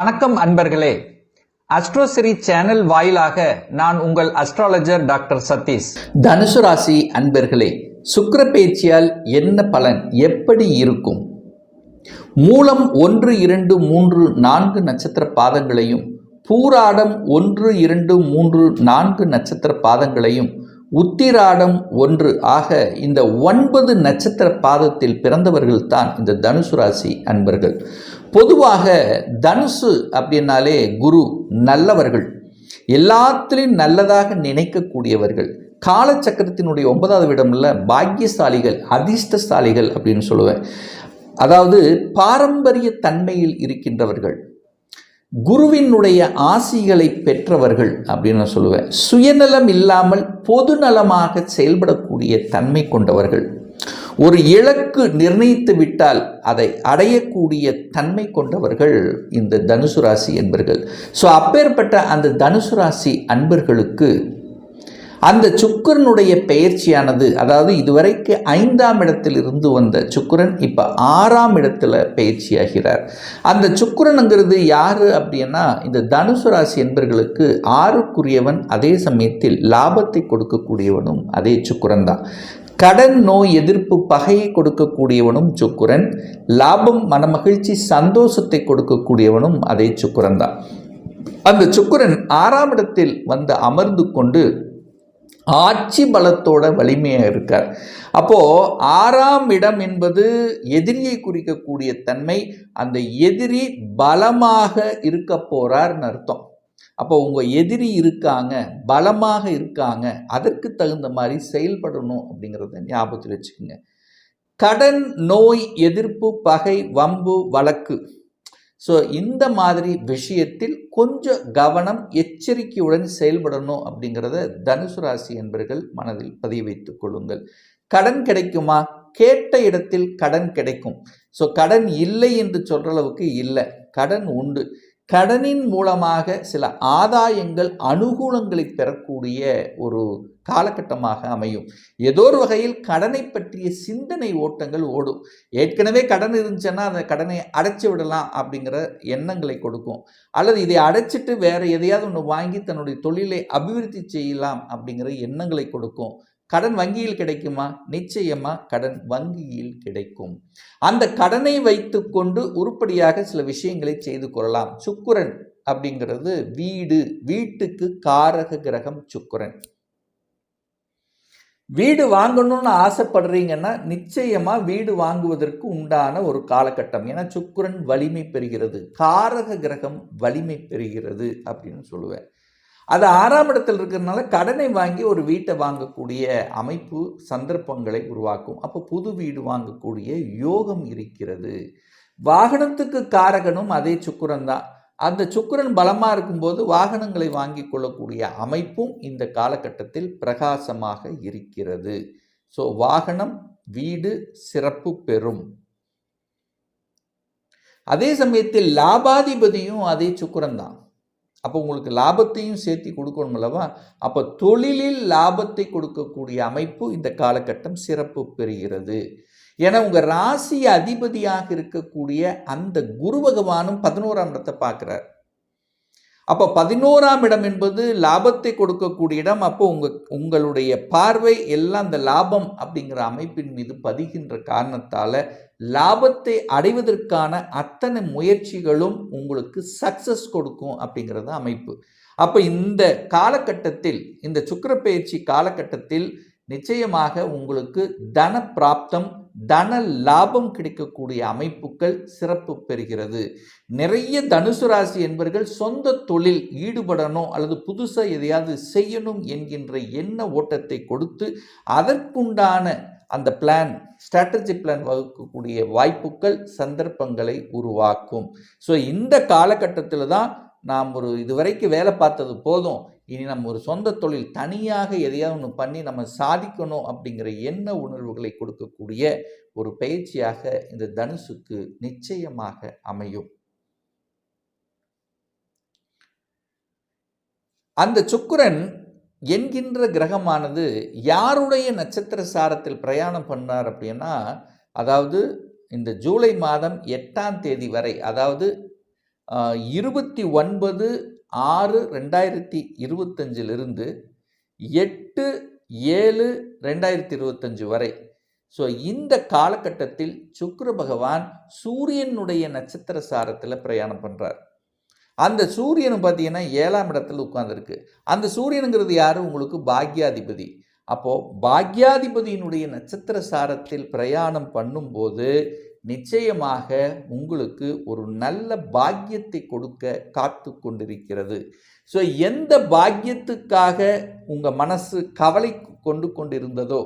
வணக்கம் அன்பர்களே. அஸ்ட்ரோசிரி சேனல் வாயிலாக நான் உங்கள் அஸ்ட்ராலஜர் டாக்டர் சதீஷ். தனுசு ராசி அன்பர்களே, சுக்கிர பயிற்சியால் என்ன பலன், எப்படி இருக்கும்? மூலம் 1, 2, 3, 4 நட்சத்திர பாதங்களையும், பூராடம் 1, 2, 3, 4 நட்சத்திர பாதங்களையும், உத்திராடம் 1 ஆக இந்த 9 நட்சத்திர பாதத்தில் பிறந்தவர்கள் தான் இந்த தனுசு ராசி அன்பர்கள். பொதுவாக தனுசு அப்படின்னாலே குரு நல்லவர்கள், எல்லாத்திலையும் நல்லதாக நினைக்கக்கூடியவர்கள், காலச்சக்கரத்தினுடைய 9வது இடம்ல பாக்கியசாலிகள், அதிர்ஷ்டசாலிகள் அப்படின்னு சொல்லுவேன். அதாவது பாரம்பரிய தன்மையில் இருக்கின்றவர்கள், குருவினுடைய ஆசிகளை பெற்றவர்கள் அப்படின்னு சொல்லுவேன். சுயநலம் இல்லாமல் பொதுநலமாக செயல்படக்கூடிய தன்மை கொண்டவர்கள், ஒரு இலக்கு நிர்ணயித்து விட்டால் அதை அடையக்கூடிய தன்மை கொண்டவர்கள் இந்த தனுசு ராசி அன்பர்கள். ஸோ அப்பேற்பட்ட அந்த தனுசு ராசி அன்பர்களுக்கு அந்த சுக்கிரனுடைய பெயர்ச்சியானது, அதாவது இதுவரைக்கு 5ஆம் இடத்தில் இருந்து வந்த சுக்கிரன் இப்போ 6ஆம் இடத்துல பயிற்சியாகிறார். அந்த சுக்கிரனுங்கிறது யாரு அப்படின்னா இந்த தனுசு ராசி என்பர்களுக்கு 6க்குரியவன், அதே சமயத்தில் லாபத்தை கொடுக்கக்கூடியவனும் அதே சுக்கிரன் தான். கடன், நோய், எதிர்ப்பு, பகையை கொடுக்கக்கூடியவனும் சுக்கிரன், லாபம், மனமகிழ்ச்சி, சந்தோஷத்தை கொடுக்கக்கூடியவனும் அதே சுக்கிரன் தான். அந்த சுக்கிரன் 6ஆம் இடத்தில் வந்து அமர்ந்து கொண்டு ஆட்சி பலத்தோட வலிமையாக இருக்கார். அப்போது 6ஆம் இடம் என்பது எதிரியை குறிக்கக்கூடிய தன்மை. அந்த எதிரி பலமாக இருக்க போறார்னு அர்த்தம். அப்போ உங்கள் எதிரி இருக்காங்க, பலமாக இருக்காங்க, அதற்கு தகுந்த மாதிரி செயல்படணும் அப்படிங்கிறத ஞாபகத்தில் வச்சுக்கோங்க. கடன், நோய், எதிர்ப்பு, பகை, வம்பு, வழக்கு, ஸோ இந்த மாதிரி விஷயத்தில் கொஞ்சம் கவனம், எச்சரிக்கையுடன் செயல்படணும் அப்படிங்கிறத தனுசு ராசி என்பர்கள் மனதில் பதிய வைத்துக் கொள்ளுங்கள். கடன் கிடைக்குமா? கேட்ட இடத்தில் கடன் கிடைக்கும். ஸோ கடன் இல்லை என்று சொல்கிற அளவுக்கு இல்லை, கடன் உண்டு. கடனின் மூலமாக சில ஆதாயங்கள், அனுகூலங்களை பெறக்கூடிய ஒரு காலகட்டமாக அமையும். ஏதோ ஒரு வகையில் கடனை பற்றிய சிந்தனை ஓட்டங்கள் ஓடும். ஏற்கனவே கடன் இருந்துச்சுன்னா அந்த கடனை அடைச்சி விடலாம் அப்படிங்கிற எண்ணங்களை கொடுக்கும். அல்லது இதை அடைச்சிட்டு வேற எதையாவது ஒன்று வாங்கி தன்னுடைய தொழிலை அபிவிருத்தி செய்யலாம் அப்படிங்கிற எண்ணங்களை கொடுக்கும். கடன் வங்கியில் கிடைக்குமா? நிச்சயமா கடன் வங்கியில் கிடைக்கும். அந்த கடனை வைத்து கொண்டு உருப்படியாக சில விஷயங்களை செய்து கொள்ளலாம். சுக்கிரன் அப்படிங்கிறது வீடு, வீட்டுக்கு காரக கிரகம் சுக்கிரன். வீடு வாங்கணும்னு ஆசைப்படுறீங்கன்னா நிச்சயமா வீடு வாங்குவதற்கு உண்டான ஒரு காலகட்டம். ஏன்னா சுக்கிரன் வலிமை பெறுகிறது, காரக கிரகம் வலிமை பெறுகிறது அப்படின்னு சொல்லுவேன். அது 6ஆம் இடத்தில் இருக்கிறதுனால கடனை வாங்கி ஒரு வீட்டை வாங்கக்கூடிய அமைப்பு, சந்தர்ப்பங்களை உருவாக்கும். அப்போ புது வீடு வாங்கக்கூடிய யோகம் இருக்கிறது. வாகனத்துக்கு காரகனும் அதே சுக்கிரன் தான். அந்த சுக்கிரன் பலமாக இருக்கும்போது வாகனங்களை வாங்கி கொள்ளக்கூடிய அமைப்பும் இந்த காலகட்டத்தில் பிரகாசமாக இருக்கிறது. ஸோ வாகனம், வீடு சிறப்பு பெறும். அதே சமயத்தில் லாபாதிபதியும் அதே சுக்கிரன் தான். அப்போ உங்களுக்கு லாபத்தையும் சேர்த்து கொடுக்கணும் அல்லவா? அப்போ தொழிலில் லாபத்தை கொடுக்கக்கூடிய அமைப்பு இந்த காலகட்டம் சிறப்பு பெறுகிறது. ஏன்னா உங்கள் ராசி அதிபதியாக இருக்கக்கூடிய அந்த குரு பகவானும் 11ஆம் இடத்தை பார்க்குறார். அப்போ 11ஆம் இடம் என்பது லாபத்தை கொடுக்கக்கூடிய இடம். அப்போ உங்களுடைய பார்வை எல்லாம் அந்த லாபம் அப்படிங்கிற அமைப்பின் மீது பதிகின்ற காரணத்தால் லாபத்தை அடைவதற்கான அத்தனை முயற்சிகளும் உங்களுக்கு சக்சஸ் கொடுக்கும் அப்படிங்கிறது அமைப்பு. அப்போ இந்த காலகட்டத்தில், இந்த சுக்கிர பயிற்சி காலகட்டத்தில் நிச்சயமாக உங்களுக்கு தன பிராப்தம், தன லாபம் கிடைக்கக்கூடிய அமைப்புகள் சிறப்பு பெறுகிறது. நிறைய தனுசு ராசி என்பவர்கள் சொந்த தொழில் ஈடுபடணும் அல்லது புதுசாக எதையாவது செய்யணும் என்கின்ற எண்ண ஓட்டத்தை கொடுத்து அதற்குண்டான அந்த பிளான், ஸ்ட்ராட்டஜி பிளான் வகுக்கக்கூடிய வாய்ப்புகள், சந்தர்ப்பங்களை உருவாக்கும். ஸோ இந்த காலகட்டத்தில் தான் நாம் இதுவரைக்கும் வேலை பார்த்தது போதும், இனி நம்ம ஒரு சொந்த தொழில் தனியாக எதையாவது ஒன்று பண்ணி நம்ம சாதிக்கணும் அப்படிங்கிற எண்ண உணர்வுகளை கொடுக்கக்கூடிய ஒரு பயிற்சியாக இந்த தனுசுக்கு நிச்சயமாக அமையும். அந்த சுக்கிரன் என்கின்ற கிரகமானது யாருடைய நட்சத்திர சாரத்தில் பிரயாணம் பண்ணார் அப்படின்னா, அதாவது இந்த ஜூலை மாதம் 8ஆம் தேதி வரை, அதாவது 29/6/2025 8/7/2025 வரை. ஸோ இந்த காலகட்டத்தில் சுக்கிர பகவான் சூரியனுடைய நட்சத்திர சாரத்தில் பிரயாணம் பண்ணுறார். அந்த சூரியன் பார்த்தீங்கன்னா 7ஆம் இடத்துல உட்கார்ந்துருக்கு. அந்த சூரியனுங்கிறது யாரு? உங்களுக்கு பாக்யாதிபதி. அப்போது பாக்யாதிபதியினுடைய நட்சத்திர சாரத்தில் பிரயாணம் பண்ணும்போது நிச்சயமாக உங்களுக்கு ஒரு நல்ல பாக்கியத்தை கொடுக்க காத்து கொண்டிருக்கிறது. ஸோ எந்த பாக்கியத்துக்காக உங்கள் மனசு கவலை கொண்டிருந்ததோ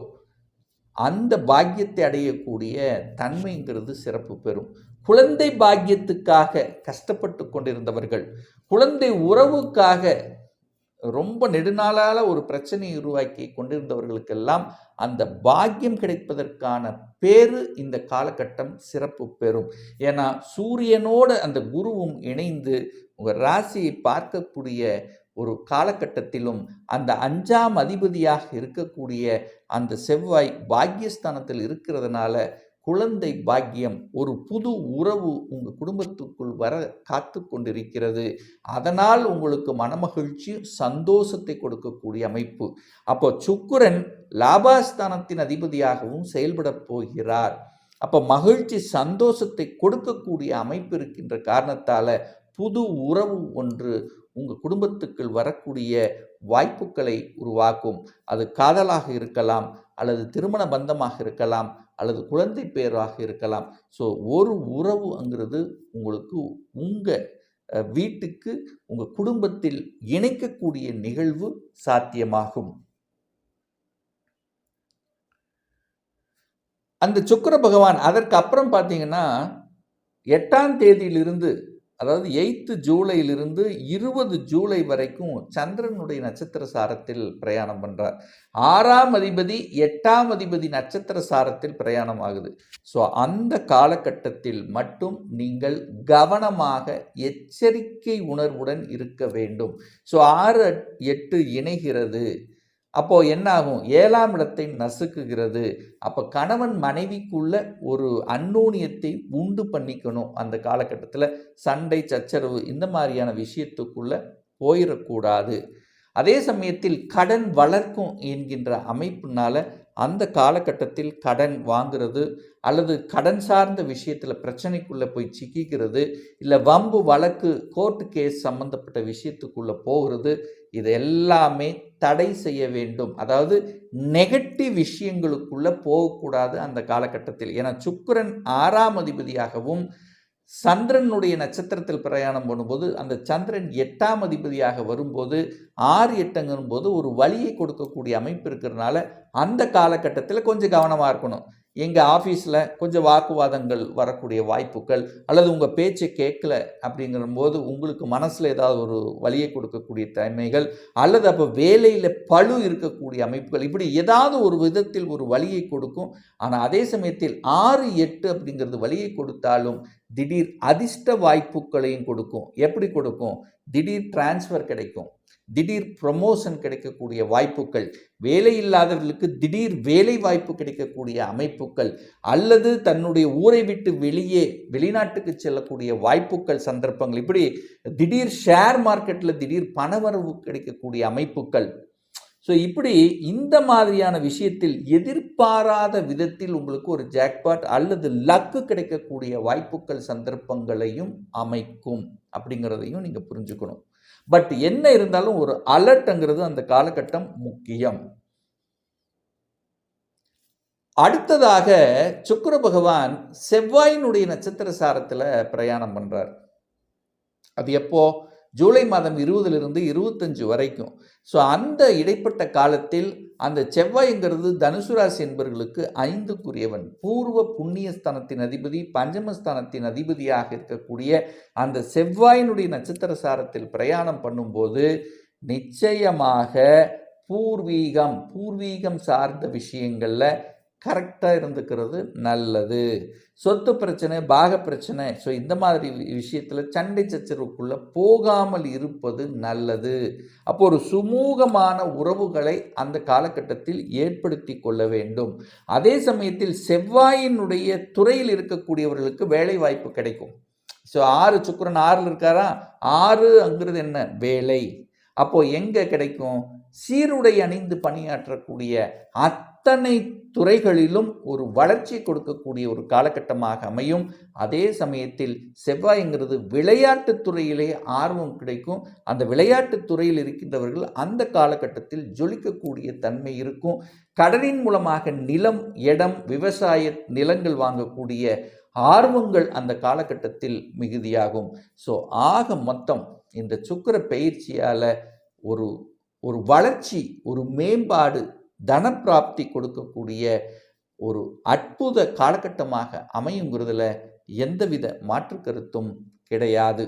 அந்த பாக்கியத்தை அடையக்கூடிய தன்மைங்கிறது சிறப்பு பெறும். குழந்தை பாக்கியத்துக்காக கஷ்டப்பட்டு கொண்டிருந்தவர்கள், குழந்தை உறவுக்காக ரொம்ப நெடுநாளால ஒரு பிரச்சனையை உருவாக்கி கொண்டிருந்தவர்களுக்கெல்லாம் அந்த பாக்கியம் கிடைப்பதற்கான பேரு இந்த காலகட்டம் சிறப்பு பெறும். ஏன்னா சூரியனோடு அந்த குருவும் இணைந்து உங்கள் ராசியை பார்க்கக்கூடிய ஒரு காலகட்டத்திலும் அந்த 5ஆம் அதிபதியாக இருக்கக்கூடிய அந்த செவ்வாய் பாக்கியஸ்தானத்தில் இருக்கிறதுனால குழந்தை பாக்கியம், ஒரு புது உறவு உங்கள் குடும்பத்துக்குள் வர காத்து கொண்டிருக்கிறது. அதனால் உங்களுக்கு மனமகிழ்ச்சி, சந்தோஷத்தை கொடுக்கக்கூடிய அமைப்பு. அப்போ சுக்கிரன் லாபாஸ்தானத்தின் அதிபதியாகவும் செயல்பட போகிறார். அப்போ மகிழ்ச்சி, சந்தோஷத்தை கொடுக்கக்கூடிய அமைப்பு இருக்கின்ற காரணத்தால் புது உறவு ஒன்று உங்கள் குடும்பத்துக்குள் வரக்கூடிய வாய்ப்புகளை உருவாக்கும். அது காதலாக இருக்கலாம், அல்லது திருமண பந்தமாக இருக்கலாம், அல்லது குழந்தை பேராக இருக்கலாம். ஸோ ஒரு உறவுங்கிறது உங்களுக்கு உங்கள் வீட்டுக்கு, உங்கள் குடும்பத்தில் இணைக்கக்கூடிய நிகழ்வு சாத்தியமாகும். அந்த சுக்கிர பகவான் அதற்கு அப்புறம் பார்த்தீங்கன்னா 8ஆம் தேதியிலிருந்து, அதாவது 8 ஜூலையிலிருந்து 20 ஜூலை வரைக்கும் சந்திரனுடைய நட்சத்திர சாரத்தில் பிரயாணம் பண்ணுறார். 6ஆம் அதிபதி 8ஆம் அதிபதி நட்சத்திர சாரத்தில் பிரயாணம் ஆகுது. ஸோ அந்த காலகட்டத்தில் மட்டும் நீங்கள் கவனமாக எச்சரிக்கை உணர்வுடன் இருக்க வேண்டும். ஸோ 6, 8 இணைகிறது. அப்போது என்ன ஆகும்? 7ஆம் இடத்தை நசுக்குகிறது. அப்போ கணவன் மனைவிக்குள்ள ஒரு அந்யோன்யத்தை உண்டு பண்ணிக்கணும். அந்த காலகட்டத்தில் சண்டை, சச்சரவு இந்த மாதிரியான விஷயத்துக்குள்ள போயிடக்கூடாது. அதே சமயத்தில் கடன் வளர்க்கும் என்கின்ற அமைப்புனால அந்த காலகட்டத்தில் கடன் வாங்கிறது, அல்லது கடன் சார்ந்த விஷயத்தில் பிரச்சனைக்குள்ளே போய் சிக்கிக்கிறது, இல்லை வம்பு வழக்கு கோர்ட்டு கேஸ் சம்மந்தப்பட்ட விஷயத்துக்குள்ளே போகிறது, இது எல்லாமே தடை செய்ய வேண்டும். அதாவது நெகட்டிவ் விஷயங்களுக்குள்ளே போகக்கூடாது அந்த காலகட்டத்தில். ஏன்னா சுக்கிரன் 6ஆம் அதிபதியாகவும் சந்திரனுடைய நட்சத்திரத்தில் பிரயாணம் பண்ணும்போது அந்த சந்திரன் 8ஆம் அதிபதியாக வரும்போது 6, 8ங்கும் போது ஒரு வழியை கொடுக்கக்கூடிய அமைப்பு இருக்கிறதுனால அந்த காலகட்டத்தில் கொஞ்சம் கவனமாக இருக்கணும். எங்கள் ஆஃபீஸில் கொஞ்சம் வாக்குவாதங்கள் வரக்கூடிய வாய்ப்புகள், அல்லது உங்கள் பேச்சை கேட்கல அப்படிங்கிறபோது உங்களுக்கு மனசில் ஏதாவது ஒரு வழியை கொடுக்கக்கூடிய தன்மைகள், அல்லது அப்போ வேலையில் பளு இருக்கக்கூடிய அமைப்புகள், இப்படி ஏதாவது ஒரு விதத்தில் ஒரு வழியை கொடுக்கும். ஆனால் அதே சமயத்தில் 6, 8 அப்படிங்கிறது வழியை கொடுத்தாலும் திடீர் அதிர்ஷ்ட வாய்ப்புகளையும் கொடுக்கும். எப்படி கொடுக்கும்? திடீர் டிரான்ஸ்ஃபர் கிடைக்கும், திடீர் ப்ரமோஷன் கிடைக்கக்கூடிய வாய்ப்புகள், வேலை இல்லாதவர்களுக்கு திடீர் வேலை வாய்ப்பு கிடைக்கக்கூடிய அமைப்புகள், அல்லது தன்னுடைய ஊரை விட்டு வெளிநாட்டுக்கு செல்லக்கூடிய வாய்ப்புகள், சந்தர்ப்பங்கள், இப்படி திடீர் ஷேர் மார்க்கெட்டில் திடீர் பணவரவு கிடைக்கக்கூடிய அமைப்புகள். ஸோ இப்படி இந்த மாதிரியான விஷயத்தில் எதிர்பாராத விதத்தில் உங்களுக்கு ஒரு ஜாக்பாட் அல்லது லக்கு கிடைக்கக்கூடிய வாய்ப்புகள், சந்தர்ப்பங்களையும் அமைக்கும் அப்படிங்கிறதையும் நீங்கள் புரிஞ்சுக்கணும். பட் என்ன இருந்தாலும் ஒரு அலர்ட்ங்கிறது அந்த காலகட்டம் முக்கியம். அடுத்ததாக சுக்கிர பகவான் செவ்வாயினுடைய நட்சத்திர சாரத்தில் பிரயாணம் பண்ணுறார். அது எப்போ? ஜூலை மாதம் 20லிருந்து 25 வரைக்கும். ஸோ அந்த இடைப்பட்ட காலத்தில் அந்த செவ்வாய்ங்கிறது தனுசு ராசி என்பவர்களுக்கு 5க்குரியவன், பூர்வ புண்ணியஸ்தானத்தின் அதிபதி, பஞ்சமஸ்தானத்தின் அதிபதியாக இருக்கக்கூடிய அந்த செவ்வாயினுடைய நட்சத்திர சாரத்தில் பிரயாணம் பண்ணும்போது நிச்சயமாக பூர்வீகம் சார்ந்த விஷயங்களில் கரெக்டாக இருந்துக்கிறது நல்லது. சொத்து பிரச்சனை, பாக பிரச்சனை, ஸோ இந்த மாதிரி விஷயத்தில் சண்டை சச்சரவுக்குள்ளே போகாமல் இருப்பது நல்லது. அப்போ ஒரு சுமூகமான உறவுகளை அந்த காலகட்டத்தில் ஏற்படுத்தி கொள்ள வேண்டும். அதே சமயத்தில் செவ்வாயினுடைய துறையில் இருக்கக்கூடியவர்களுக்கு வேலை வாய்ப்பு கிடைக்கும். ஸோ 6 சுக்கிரன் 6ல் இருக்காரா, 6ங்கிறது என்ன, வேலை. அப்போ எங்க கிடைக்கும், சீருடை அணிந்து பணியாற்றக்கூடிய அத்தனை துறைகளிலும் ஒரு வளர்ச்சி கொடுக்கக்கூடிய ஒரு காலகட்டமாக அமையும். அதே சமயத்தில் செவ்வாய்ங்கிறது விளையாட்டுத் துறையிலே ஆர்வம் கிடைக்கும். அந்த விளையாட்டுத் துறையில் இருக்கின்றவர்கள் அந்த காலகட்டத்தில் ஜொலிக்கக்கூடிய தன்மை இருக்கும். கடனின் மூலமாக நிலம், இடம், விவசாய நிலங்கள் வாங்கக்கூடிய ஆர்வங்கள் அந்த காலகட்டத்தில் மிகுதியாகும். ஸோ ஆக மொத்தம் இந்த சுக்கிர பயிற்சியால் ஒரு வளர்ச்சி, ஒரு மேம்பாடு, தனப்பிராப்தி கொடுக்கக்கூடிய ஒரு அற்புத காலகட்டமாக அமையுங்கிறதுல எந்தவித மாற்று கருத்தும் கிடையாது.